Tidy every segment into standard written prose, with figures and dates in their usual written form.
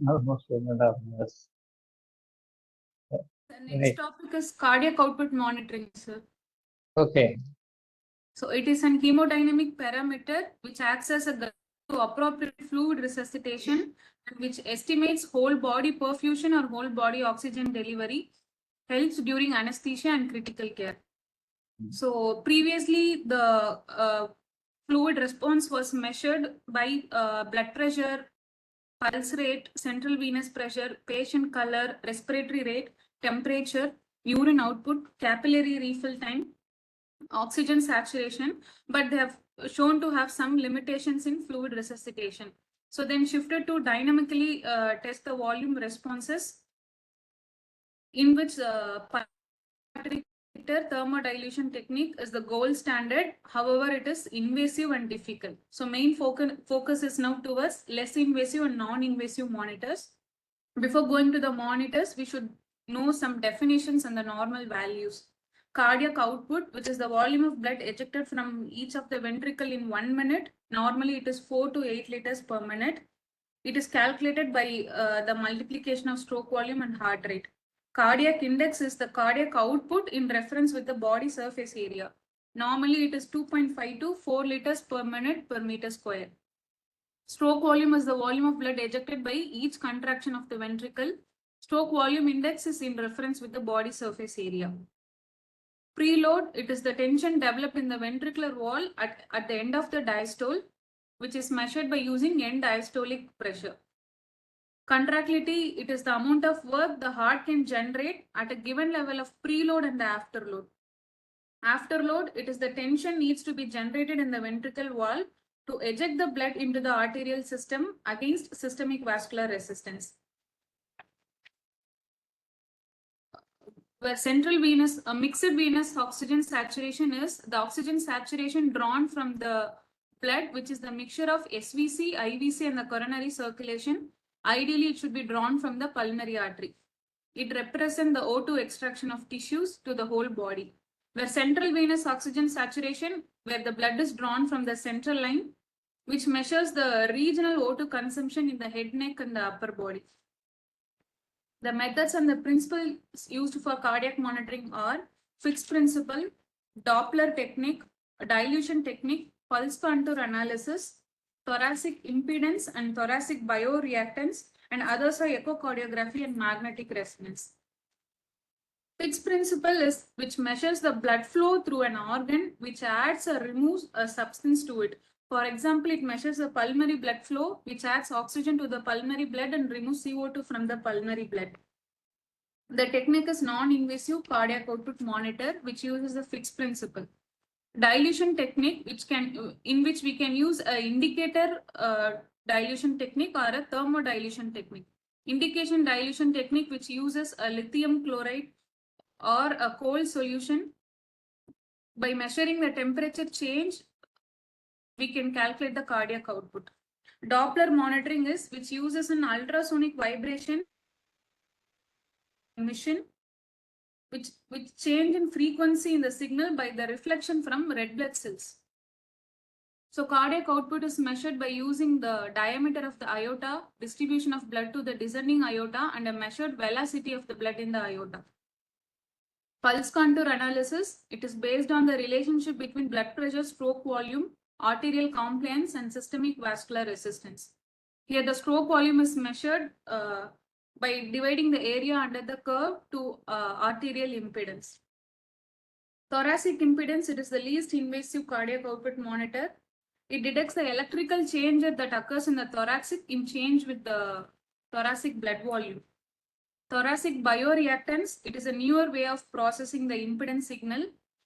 almost 1.5 years. The next topic is cardiac output monitoring, sir. Okay. So it is an hemodynamic parameter which acts as a guide to appropriate fluid resuscitation and which estimates whole body perfusion or whole body oxygen delivery, helps during anesthesia and critical care. So previously the fluid response was measured by blood pressure, pulse rate, central venous pressure, patient color, respiratory rate, temperature, urine output, capillary refill time, oxygen saturation, but they have shown to have some limitations in fluid resuscitation. So then shifted to dynamically test the volume responses, in which thermodilution technique is the gold standard. However, it is invasive and difficult. So main focus is now towards less invasive and non-invasive monitors. Before going to the monitors, we should know some definitions and the normal values. Cardiac output, which is the volume of blood ejected from each of the ventricle in 1 minute. Normally, it is 4 to 8 liters per minute. It is calculated by the multiplication of stroke volume and heart rate. Cardiac index is the cardiac output in reference with the body surface area. Normally, it is 2.5 to 4 liters per minute per meter square. Stroke volume is the volume of blood ejected by each contraction of the ventricle. Stroke volume index is in reference with the body surface area. Preload, it is the tension developed in the ventricular wall at the end of the diastole, which is measured by using end diastolic pressure. Contractility, it is the amount of work the heart can generate at a given level of preload and afterload. Afterload, it is the tension needs to be generated in the ventricle wall to eject the blood into the arterial system against systemic vascular resistance. Where central venous, mixed venous oxygen saturation is the oxygen saturation drawn from the blood, which is the mixture of SVC, IVC, and the coronary circulation. Ideally, it should be drawn from the pulmonary artery. It represents the O2 extraction of tissues to the whole body. Where central venous oxygen saturation, where the blood is drawn from the central line, which measures the regional O2 consumption in the head, neck, and the upper body. The methods and the principles used for cardiac monitoring are fixed principle, Doppler technique, dilution technique, pulse contour analysis, thoracic impedance and thoracic bioreactance, and others are echocardiography and magnetic resonance. Fixed principle is which measures the blood flow through an organ which adds or removes a substance to it. For example, it measures the pulmonary blood flow, which adds oxygen to the pulmonary blood and removes CO2 from the pulmonary blood. The technique is non-invasive cardiac output monitor, which uses the fixed principle. Dilution technique, in which we can use an indicator dilution technique or a thermodilution technique. Indication dilution technique, which uses a lithium chloride or a cold solution. By measuring the temperature change, we can calculate the cardiac output. Doppler monitoring is which uses an ultrasonic vibration emission, which change in frequency in the signal by the reflection from red blood cells. So cardiac output is measured by using the diameter of the aorta, distribution of blood to the descending aorta, and a measured velocity of the blood in the aorta. Pulse contour analysis, it is based on the relationship between blood pressure, stroke volume, arterial compliance, and systemic vascular resistance. Here the stroke volume is measured by dividing the area under the curve to arterial impedance. Thoracic impedance, it is the least invasive cardiac output monitor. It detects the electrical change that occurs in the thoracic in change with the thoracic blood volume. Thoracic bioreactance, it is a newer way of processing the impedance signal,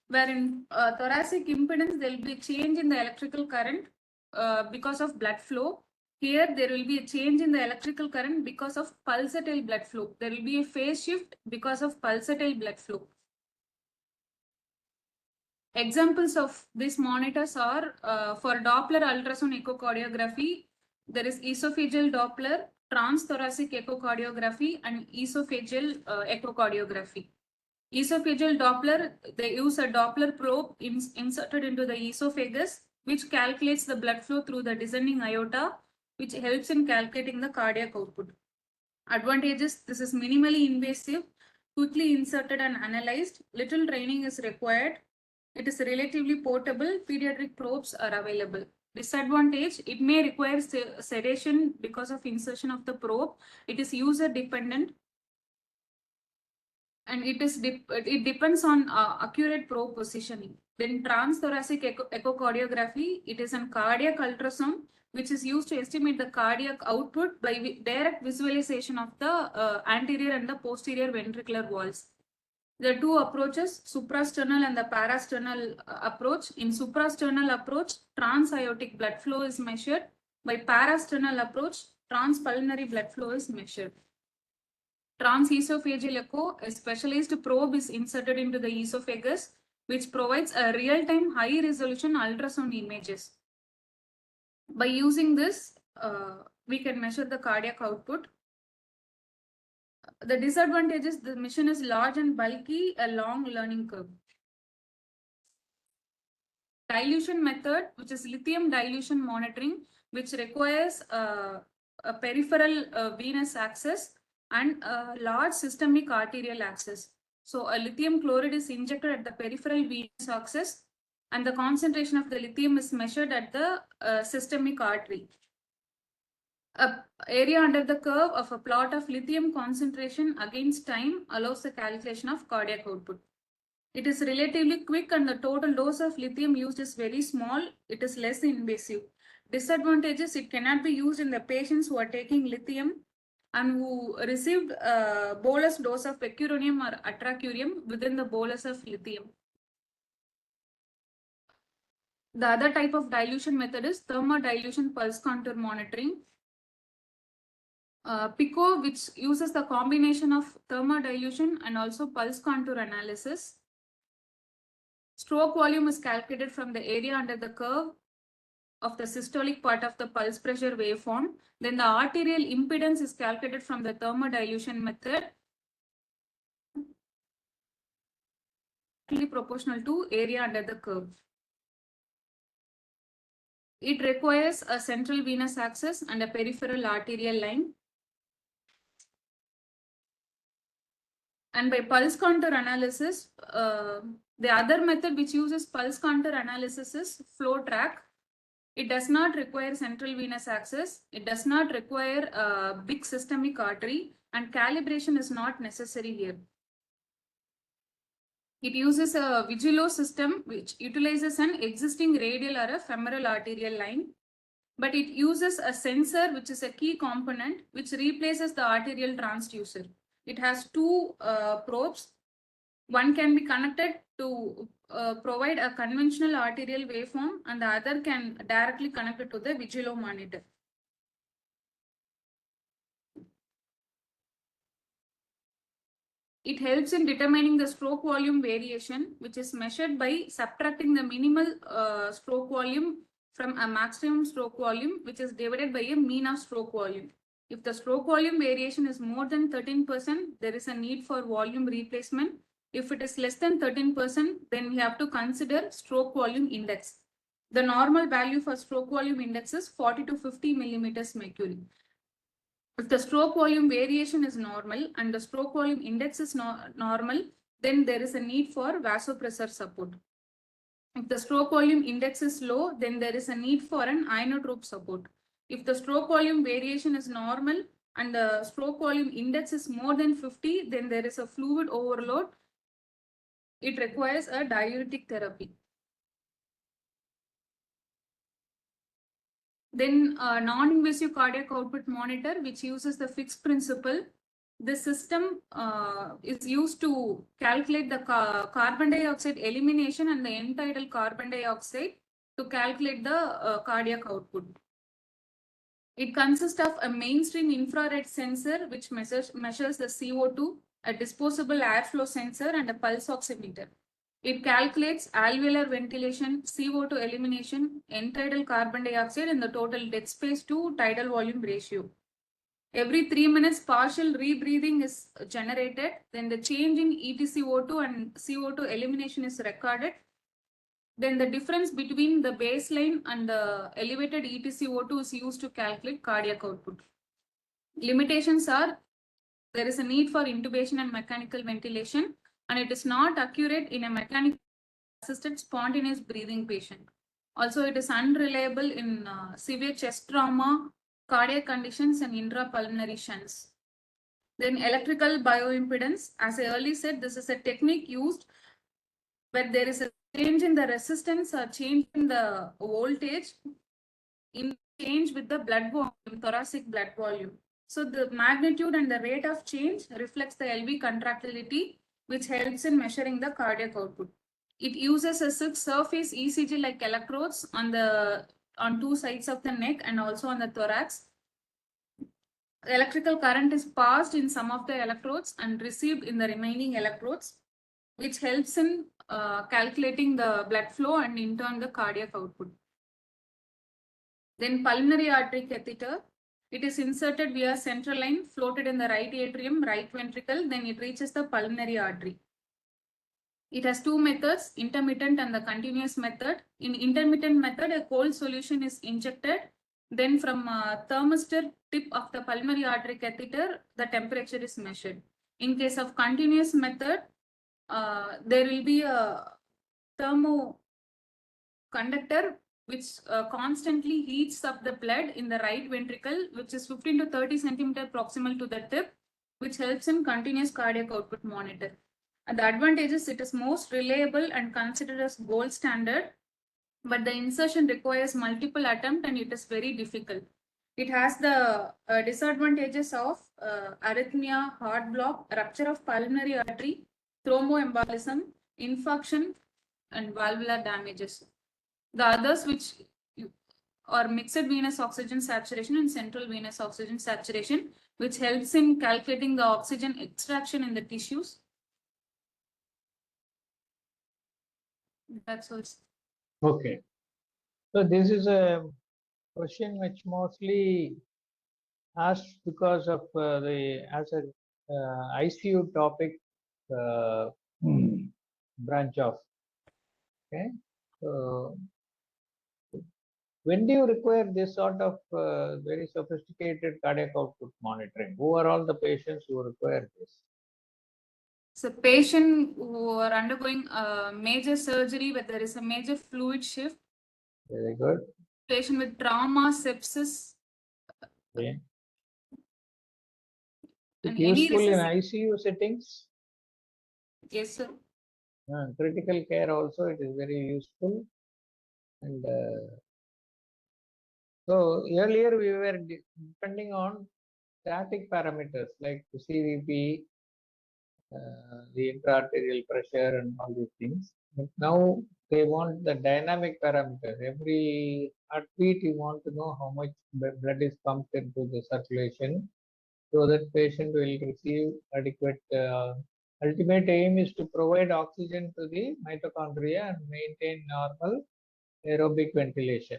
where in thoracic impedance, there will be a change in the electrical current because of blood flow. Here, there will be a change in the electrical current because of pulsatile blood flow. There will be a phase shift because of pulsatile blood flow. Examples of these monitors are for Doppler ultrasound echocardiography, there is esophageal Doppler, transthoracic echocardiography, and esophageal echocardiography. Esophageal Doppler, they use a Doppler probe inserted into the esophagus, which calculates the blood flow through the descending aorta which helps in calculating the cardiac output. Advantages: this is minimally invasive, quickly inserted and analyzed, little training is required, it is relatively portable, pediatric probes are available. Disadvantage: it may require sedation because of insertion of the probe, it is user dependent, and it depends on accurate probe positioning. Then transthoracic echocardiography, it is a cardiac ultrasound which is used to estimate the cardiac output by direct visualization of the anterior and the posterior ventricular walls. There are two approaches, suprasternal and the parasternal approach. In suprasternal approach, transaortic blood flow is measured. By parasternal approach, transpulmonary blood flow is measured. Transesophageal echo, a specialized probe is inserted into the esophagus, which provides a real-time high-resolution ultrasound images. By using this, we can measure the cardiac output. The disadvantages: the machine is large and bulky, a long learning curve. Dilution method, which is lithium dilution monitoring, which requires a peripheral venous access and a large systemic arterial access. So a lithium chloride is injected at the peripheral venous access, and the concentration of the lithium is measured at the systemic artery. A area under the curve of a plot of lithium concentration against time allows the calculation of cardiac output. It is relatively quick and the total dose of lithium used is very small. It is less invasive. Disadvantages: it cannot be used in the patients who are taking lithium and who received a bolus dose of pecuronium or atracurium within the bolus of lithium. The other type of dilution method is thermodilution pulse contour monitoring. PICO, which uses the combination of thermodilution and also pulse contour analysis. Stroke volume is calculated from the area under the curve of the systolic part of the pulse pressure waveform. Then the arterial impedance is calculated from the thermodilution method, proportional to area under the curve. It requires a central venous access and a peripheral arterial line. And by pulse contour analysis, the other method which uses pulse contour analysis is flow track. It does not require central venous access. It does not require a big systemic artery, and calibration is not necessary here. It uses a Vigilo system which utilizes an existing radial or a femoral arterial line, but it uses a sensor which is a key component which replaces the arterial transducer. It has two probes. One can be connected to provide a conventional arterial waveform, and the other can directly connect it to the Vigilo monitor. It helps in determining the stroke volume variation, which is measured by subtracting the minimal stroke volume from a maximum stroke volume, which is divided by a mean of stroke volume. If the stroke volume variation is more than 13%, there is a need for volume replacement. If it is less than 13%, then we have to consider stroke volume index. The normal value for stroke volume index is 40 to 50 millimeters mercury. If the stroke volume variation is normal and the stroke volume index is normal, then there is a need for vasopressor support. If the stroke volume index is low, then there is a need for an inotrope support. If the stroke volume variation is normal and the stroke volume index is more than 50, then there is a fluid overload. It requires a diuretic therapy. Then a non-invasive cardiac output monitor, which uses the fixed principle. This system is used to calculate the carbon dioxide elimination and the end-tidal carbon dioxide to calculate the cardiac output. It consists of a mainstream infrared sensor which measures the CO2, a disposable airflow sensor, and a pulse oximeter. It calculates alveolar ventilation, CO2 elimination, end-tidal carbon dioxide, and the total dead space to tidal volume ratio. Every 3 minutes, partial rebreathing is generated. Then the change in EtCO2 and CO2 elimination is recorded. Then the difference between the baseline and the elevated EtCO2 is used to calculate cardiac output. Limitations are there is a need for intubation and mechanical ventilation, and it is not accurate in a mechanical assisted spontaneous breathing patient. Also, it is unreliable in severe chest trauma, cardiac conditions, and intrapulmonary shunts. Then electrical bioimpedance, as I earlier said, this is a technique used where there is a change in the resistance or change in the voltage in change with the blood volume, thoracic blood volume. So the magnitude and the rate of change reflects the LV contractility, which helps in measuring the cardiac output. It uses a surface ECG like electrodes on two sides of the neck and also on the thorax. Electrical current is passed in some of the electrodes and received in the remaining electrodes, which helps in calculating the blood flow and in turn the cardiac output. Then pulmonary artery catheter, it is inserted via central line, floated in the right atrium, right ventricle, then it reaches the pulmonary artery. It has two methods, intermittent and the continuous method. In intermittent method, a cold solution is injected. Then from thermistor tip of the pulmonary artery catheter, the temperature is measured. In case of continuous method, there will be a thermoconductor which constantly heats up the blood in the right ventricle, which is 15 to 30 centimeter proximal to the tip, which helps in continuous cardiac output monitor. And the advantage is it is most reliable and considered as gold standard, but the insertion requires multiple attempts and it is very difficult. It has the disadvantages of arrhythmia, heart block, rupture of pulmonary artery, thromboembolism, infarction, and valvular damages. The others which are mixed venous oxygen saturation and central venous oxygen saturation, which helps in calculating the oxygen extraction in the tissues. That's all. Okay. So this is a question which mostly asked because of the as a ICU topic branch of. Okay. So when do you require this sort of very sophisticated cardiac output monitoring? Who are all the patients who require this? So patient who are undergoing a major surgery where there is a major fluid shift. Very good. Patient with trauma, sepsis. Okay. And useful in ICU settings? Yes, sir. Critical care also it is very useful. And so earlier we were depending on static parameters like the CVP, the intraarterial pressure and all these things. But now they want the dynamic parameters. Every heartbeat you want to know how much blood is pumped into the circulation so that patient will receive adequate. Ultimate aim is to provide oxygen to the mitochondria and maintain normal aerobic ventilation.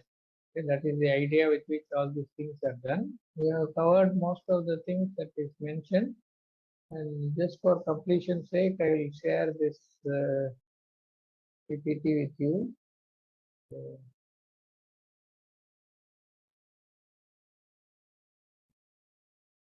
Okay, that is the idea with which all these things are done. We have covered most of the things that is mentioned. And just for completion's sake, I will share this PPT with you. So